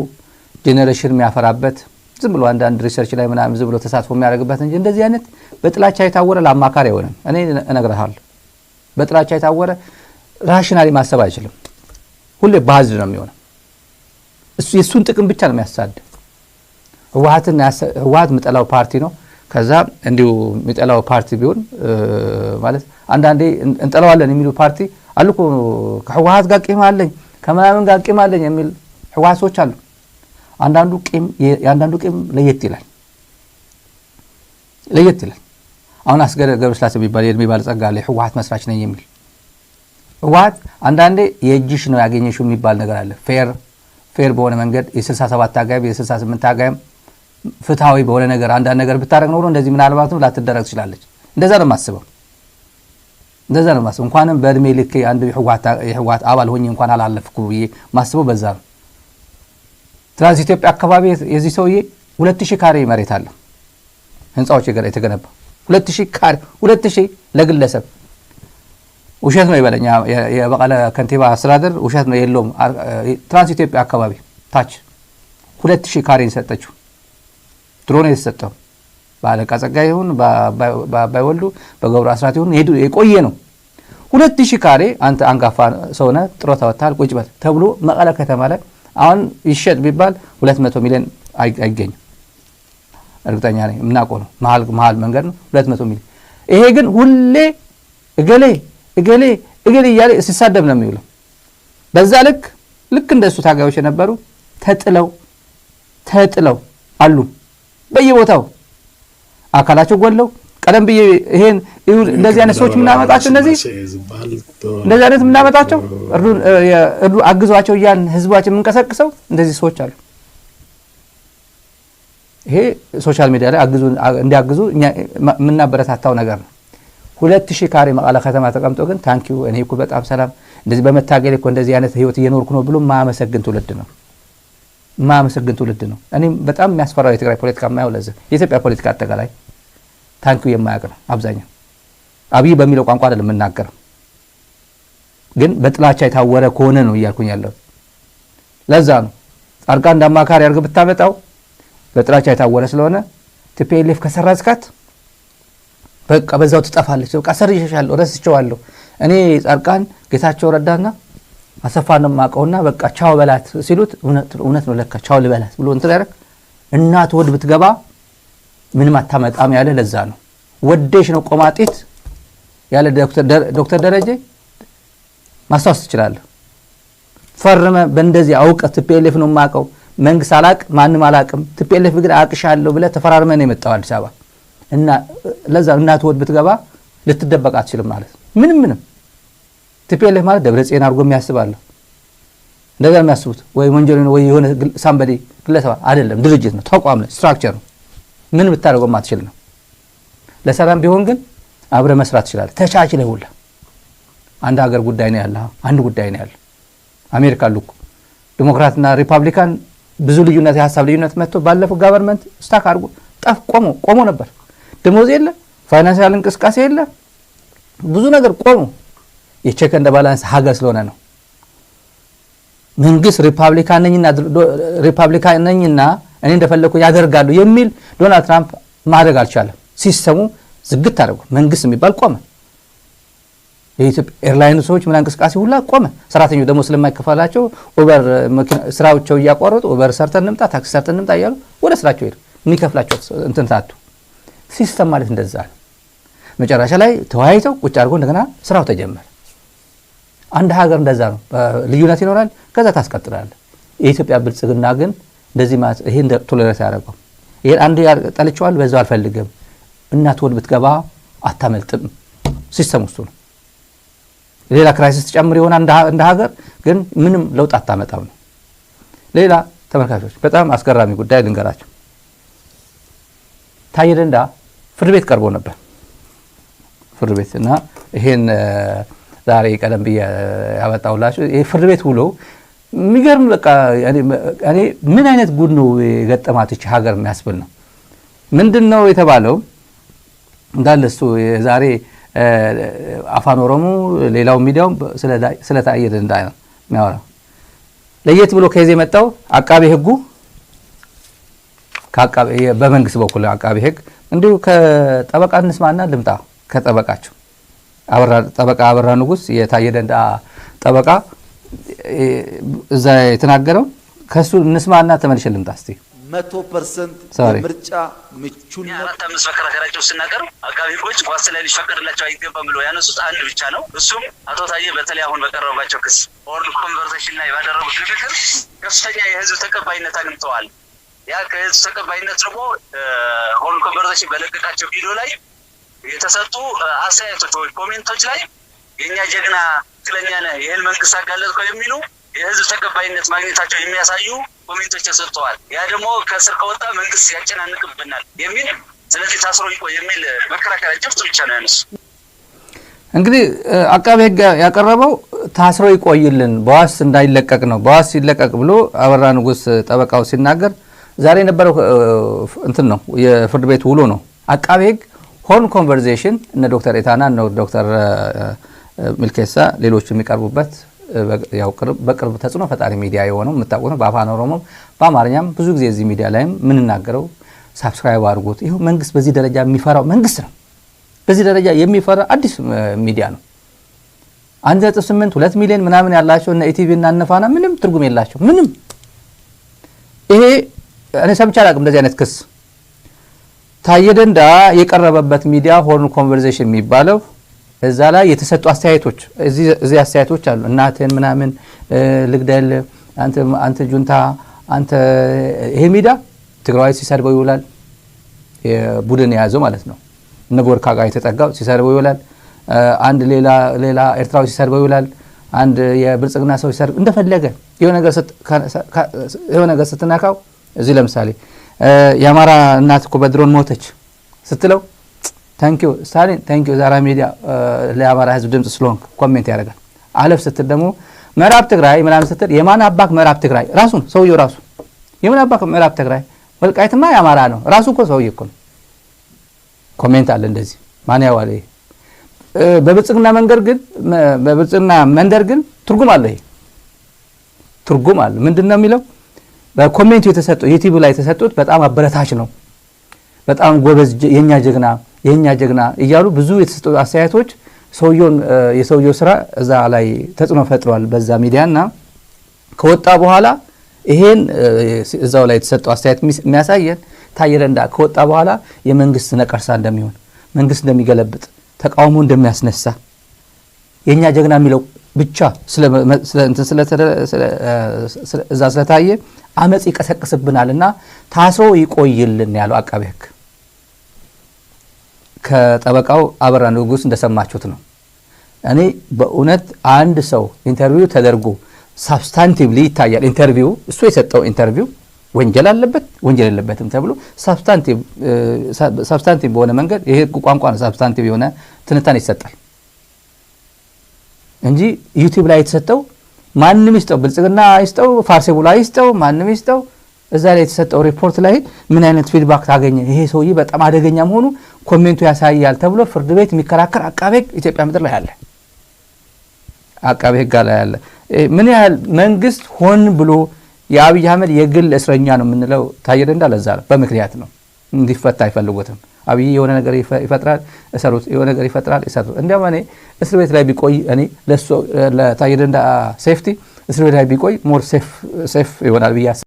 ጄኔሬሽን የሚያፈራበት ዝም ብሎ አንዳንድ ሪሰርች ላይ ምናምን ዝም ብሎ ተሳትፎ የሚያደርግበት እንጂ እንደዚህ አይነት በጥላቻ የታወረ ለአማካሪ አይሆንም እኔ እነግርሃለሁ በጥላቻ የታወረ ራሽናሊ ማሰብ አይችልም ሁሌ ባዝድ ነው የሚሆነው እሱ የሱን ጥቅም ብቻ ነው የሚያሳድ ህወሓት ምጠላው ፓርቲ ነው ከዛ እንዲሁ ምጠላው ፓርቲ ቢሆን ማለት አንዳንዴ እንጠላዋለን የሚሉ ፓርቲ አልኩ ከህወሓት ጋር ቂም አለኝ ከማምን ጋር ቂም አለኝ የሚል ህወሓቶች አሉ አንዳንዱ ቂም ለየት ይላል አሁን አስገረገሩ ስላሰ ቢባል የእድሜ ባለጸጋ ላይ ህወሓት መስራች ነኝ የሚል ህወሓት አንዳንዴ የእጅሽ ነው ያገኘሽው የሚባል ነገር አለ ፌር በሆነ መንገድ የ67 አጋይ የ68 አጋይ ፍትሃዊ በሆነ ነገር አንዳንድ ነገር ብታረግ ነው እንደዚህ ምናልባትም ላትደረግ ትችላለች እንደዛ ነው ማስበው እንኳንም በእድሜ ልክ አንድ የህወሓት አባል ሆኜ እንኳን አላለፍኩ ብዬ ማስበው በዛ ነው ትራንስ ኢትዮጵያ አካባቢ የዚህ ሰውዬ 2000 ካሬ መሬት አለ ህንጻዎች የተገነባ 2000 ካሬ 2000 ለግለሰብ ውሸት ነው ይበለኛ የበቀለ ከንቲባ አስተዳደር ውሸት ነው የለውም ትራንስ ኢትዮጵያ አካባቢ ታች 2000 ካሬ ሰጠችው ድሮን የተሰጠው ባለቃ ጸጋይ ይሁን በአባይ ወልዱ በገብሩ አስራት ይሁን የቆየ ነው 2000 ካሬ አንተ አንጋፋ ሰውነ ጥሮ ተወታል ቁጭ በል ተብሎ መቀለ ከተማ ላይ አሁን ይሸጥ ቢባል 200 ሚሊዮን አይገኝም እርግጠኛ ነኝ ምናቆ ነው መሃል መንገድ ነው 200 ሚሊዮን ይሄ ግን ሁሌ እገሌ እያለ ሲሳደብ ነው የሚውለው በዛ ልክ እንደሱ ታጋዮች የነበሩ ተጥለው አሉ በየቦታው አካላቸው ጎለው ቀደም ብዬ ይሄን እንደዚህ አይነት ሰዎች ምናመጣቸው እንደዚህ አይነት ምናመጣቸው እርዱ አግዟቸው ያን ህዝባችን ምንቀሰቅሰው እንደዚህ ሰዎች አሉ ይሄ ሶሻል ሚዲያ ላይ እንዲያግዙ ምናበረታታው ነገር ነው 2000 ካሬ መቀለ ከተማ ተቀምጦ ግን ታንኪዩ እኔ እኮ በጣም ሰላም እንደዚህ በመታገል እኮ እንደዚህ አይነት ህይወት እየኖርኩ ነው ብሎ ማመሰግን ትውልድ ነው እኔ በጣም የሚያስፈራው የትግራይ ፖለቲካ የማይው ለዚህ የኢትዮጵያ ፖለቲካ አጠቃላይ ታንኪዩ የማያውቅ ነው አብዛኛው አብይ በሚለው ቋንቋ አይደለም የምናገረው፣ ግን በጥላቻ የታወረ ከሆነ ነው እያልኩኝ ያለው። ለዛ ነው ጻድቃን እንዳማካሪ አድርገህ ብታመጣው በጥላቻ የታወረ ስለሆነ ቲፒኤልኤፍ ከሰራዝካት በቃ በዛው ትጠፋለች። በቃ ሰርይሻለሁ፣ ረስቼዋለሁ። እኔ ጻድቃን ጌታቸው ረዳና አሰፋንም ማቀውና በቃ ቻው በላት ሲሉት እውነት ነው ለካ ቻው ልበላት ብሎ እንትን ያደረክ እናት ወድ ብትገባ ምንም አታመጣም ያለ ለዛ ነው። ወደሽ ነው ቆማጢት ያለ ዶክተር ደረጀ ማስታወስ ትችላለህ። ፈርመ በእንደዚህ አውቀ ቲፒኤልኤፍ ነው ማቀው መንግስት አላቅ ማንም አላቅም ቲፒኤልኤፍ ግን አቅሻለሁ ብለ ተፈራርመ ነው የመጣው አዲስ አበባ እና ለዛ እናት ወድ ብትገባ ልትደበቅ አትችልም ማለት ምንም ቲፒኤልኤፍ ማለት ደብረጽዮን አድርጎ የሚያስባለሁ እንደዛ የሚያስቡት ወይ ወንጀል ነው ወይ የሆነ ሳምበዲ ግለሰብ አይደለም፣ ድርጅት ነው፣ ተቋም ነው፣ ስትራክቸር ነው። ምን ብታደርገው ማትችል ነው። ለሰላም ቢሆን ግን አብረ መስራት ይችላል። ተቻችለ ሁላ አንድ ሀገር ጉዳይ ነው ያለው፣ አንድ ጉዳይ ነው ያለው። አሜሪካ ልኩ ዲሞክራትና ሪፐብሊካን ብዙ ልዩነት የሐሳብ ልዩነት መጥቶ ባለፈው ጋቨርንመንት ስታክ አድርጎ ጠፍ ቆሞ ነበር። ደሞዝ የለ፣ ፋይናንሻል እንቅስቃሴ የለ፣ ብዙ ነገር ቆሞ የቼክ ኤንድ ባላንስ ሀገር ስለሆነ ነው። መንግስት ሪፐብሊካን ነኝና እኔ እንደፈለኩ ያደርጋሉ የሚል ዶናልድ ትራምፕ ማድረግ አልቻለም። ሲስተሙ ዝግት አደረጉ። መንግስት የሚባል ቆመ። የኢትዮጵያ ኤርላይን ሰዎች ምን እንቅስቃሴ ሁላ ቆመ። ሰራተኞች ደግሞ ስለማይከፈላቸው ኡበር ስራዎቸው እያቋረጡ ኡበር ሰርተን እንምጣ ታክሲ ሰርተን እንምጣ እያሉ ወደ ስራቸው ሄዱ። የሚከፍላቸው እንትን ታጡ። ሲስተም ማለት እንደዛ ነው። መጨረሻ ላይ ተወያይተው ቁጭ አድርጎ እንደገና ስራው ተጀመረ። አንድ ሀገር እንደዛ ነው። ልዩነት ይኖራል፣ ከዛ ታስቀጥላለህ። የኢትዮጵያ ብልጽግና ግን እንደዚህ ማለት ይሄ እንደ ቶለሬት ያደርገው ይሄ አንድ ጠልቼዋለሁ በዛው አልፈልግም እናት ወድ ብትገባ አታመልጥም። ሲስተም ውስጥ ነው። ሌላ ክራይሲስ ተጨምር ይሆናል እንደ ሀገር ግን ምንም ለውጥ አታመጣም ነው። ሌላ ተመልካቾች በጣም አስገራሚ ጉዳይ ልንገራቸው። ታዬ ደንዳ ፍርድ ቤት ቀርቦ ነበር። ፍርድ ቤት እና ይሄን ዛሬ ቀደም ብዬ ያወጣሁላችሁ ይሄ ፍርድ ቤት ውሎ የሚገርም በቃ እኔ ምን አይነት ጉድ ነው የገጠማት እቺ ሀገር የሚያስብል ነው። ምንድነው የተባለው? እንዳለ እሱ ዛሬ አፋን ኦሮሞ ሌላው ሚዲያው ስለ ታዬ ደንዳ ነው የሚያወራው። ለየት ብሎ ከዚህ የመጣው አቃቤ ህጉ በመንግስት በኩል አቃቤ ህግ እንዲሁ ከጠበቃ እንስማና ልምጣ ከጠበቃቸው ጠበቃ አበራ ንጉስ የታዬ ደንዳ ጠበቃ እዛ የተናገረው ከሱ እንስማና ተመልሼ ልምጣ እስቲ 100% የምርጫ ምቹነት አምስት መከራከራቸው ሲናገሩ አቃቤ ህጎች ዋስትና ሊፈቀድላቸው አይገባም ብሎ ያነሱት አንድ ብቻ ነው። እሱም አቶ ታዬ በተለይ አሁን በቀረበባቸው ክስ ኦርድ ኮንቨርሴሽን ላይ ባደረጉት ንግግር ከፍተኛ የህዝብ ተቀባይነት አግኝተዋል። ያ ከህዝብ ተቀባይነት ደግሞ ኦርድ ኮንቨርሴሽን በለቀቃቸው ቪዲዮ ላይ የተሰጡ አስተያየቶች ወይ ኮሜንቶች ላይ የኛ ጀግና ትክክለኛ ነህ ይሄን መንግስት አጋለጥከው የሚሉ የህዝብ ተቀባይነት ማግኘታቸው የሚያሳዩ ኮሜንቶች ተሰጥተዋል። ያ ደግሞ ከስር ከወጣ መንግስት ያጨናንቅብናል የሚል ስለዚህ ታስሮ ይቆይ የሚል መከራከሪያ ጭፍት ብቻ ነው ያነሱ። እንግዲህ አቃቤ ህግ ያቀረበው ታስሮ ይቆይልን በዋስ እንዳይለቀቅ ነው። በዋስ ይለቀቅ ብሎ አበራ ንጉስ ጠበቃው ሲናገር ዛሬ የነበረው እንትን ነው የፍርድ ቤት ውሎ ነው። አቃቤ ህግ ሆን ኮንቨርሴሽን እነ ዶክተር ኤታና እነ ዶክተር ሚልኬሳ ሌሎች የሚቀርቡበት ያው በቅርብ ተጽዕኖ ፈጣሪ ሚዲያ የሆነው የምታውቁት ነው። በአፋን ኦሮሞም በአማርኛም ብዙ ጊዜ እዚህ ሚዲያ ላይም ምንናገረው ሳብስክራይብ አድርጉት። ይሄው መንግስት በዚህ ደረጃ የሚፈራው መንግስት ነው። በዚህ ደረጃ የሚፈራ አዲስ ሚዲያ ነው። 1.8 2 ሚሊዮን ምናምን ያላቸው እና ኢቲቪ እና አነፋና ምንም ትርጉም የላቸው ምንም። ይሄ እኔ ሰምቼ አላውቅም እንደዚህ አይነት ክስ። ታዬ ደንዳ የቀረበበት ሚዲያ ሆርን ኮንቨርሴሽን የሚባለው እዛ ላይ የተሰጡ አስተያየቶች እዚህ አስተያየቶች አሉ። እናትን ምናምን ልግደል አንተ ጁንታ አንተ ይሄ ሚዲያ ትግራዋይ ሲሰድበው ይውላል። የቡድን የያዘው ማለት ነው። እነ ቦርካ ጋር የተጠጋው ሲሰድበው ይውላል። አንድ ሌላ ኤርትራዊ ሲሰድበው ይውላል። አንድ የብልጽግና ሰው ሲሰድብ እንደፈለገ የሆነ ነገር ስትናካው እዚህ ለምሳሌ የአማራ እናት እኮ በድሮን ሞተች ስትለው ታንኪዩ ስታሊን ታንኪዩ ዛራ ሚዲያ ለአማራ ህዝብ ድምጽ ስለሆንክ ኮሜንት ያደርጋል። አለፍ ስትል ደግሞ ምዕራብ ትግራይ ምናምን ስትል የማን አባክ ምዕራብ ትግራይ ራሱ ሰውየው ራሱ የማን አባክ ምዕራብ ትግራይ ወልቃይትማ የአማራ ነው ራሱ እኮ ሰውየው እኮ ኮሜንት አለ እንደዚህ ማን ያዋለ በብልጽግና መንደር ግን ትርጉም አለው። ይሄ ትርጉም አለ። ምንድነው የሚለው? በኮሜንቱ የተሰጠው ዩቲዩብ ላይ የተሰጡት በጣም አበረታች ነው፣ በጣም ጎበዝ፣ የኛ ጀግና እያሉ ብዙ የተሰጡ አስተያየቶች የሰውየው ስራ እዛ ላይ ተጽዕኖ ፈጥሯል በዛ ሚዲያና ከወጣ በኋላ ይሄን እዛው ላይ የተሰጠው አስተያየት የሚያሳየን ታየ ደንዳ ከወጣ በኋላ የመንግስት ነቀርሳ እንደሚሆን፣ መንግስት እንደሚገለብጥ፣ ተቃውሞ እንደሚያስነሳ የኛ ጀግና የሚለው ብቻ እዛ ስለታየ አመጽ ይቀሰቅስብናልና ታስሮ ይቆይልን ያለው አቃቤ ሕግ ከጠበቃው አበራ ንጉስ እንደሰማችሁት ነው። እኔ በእውነት አንድ ሰው ኢንተርቪው ተደርጎ ሳብስታንቲቭሊ ይታያል። ኢንተርቪው እሱ የሰጠው ኢንተርቪው ወንጀል አለበት ወንጀል የለበትም ተብሎ ሳብስታንቲቭ በሆነ መንገድ ይሄ ቋንቋ ነው። ሳብስታንቲቭ የሆነ ትንታኔ ይሰጣል እንጂ ዩቲዩብ ላይ የተሰጠው ማንንም ይስጠው፣ ብልጽግና ይስጠው፣ ፋርሴቡላ ይስጠው፣ ማንንም ይስጠው፣ እዛ ላይ የተሰጠው ሪፖርት ላይ ምን አይነት ፊድባክ ታገኘ፣ ይሄ ሰውዬ በጣም አደገኛ መሆኑ ኮሜንቱ ያሳያል ተብሎ ፍርድ ቤት የሚከራከር አቃቤ ሕግ ኢትዮጵያ ምድር ላይ አለ። አቃቤ ሕግ ላይ አለ። ምን ያህል መንግስት ሆን ብሎ የአብይ አህመድ የግል እስረኛ ነው የምንለው ታየ ደንዳ ለዛ ነው፣ በምክንያት ነው። እንዲፈታ አይፈልጉትም። አብይ የሆነ ነገር ይፈጥራል፣ እሰሩት፣ የሆነ ነገር ይፈጥራል፣ እሰሩት። እንደውም እኔ እስር ቤት ላይ ቢቆይ እኔ ለታየ ደንዳ ሴፍቲ እስር ቤት ላይ ቢቆይ ሞር ሴፍ ይሆናል ብዬ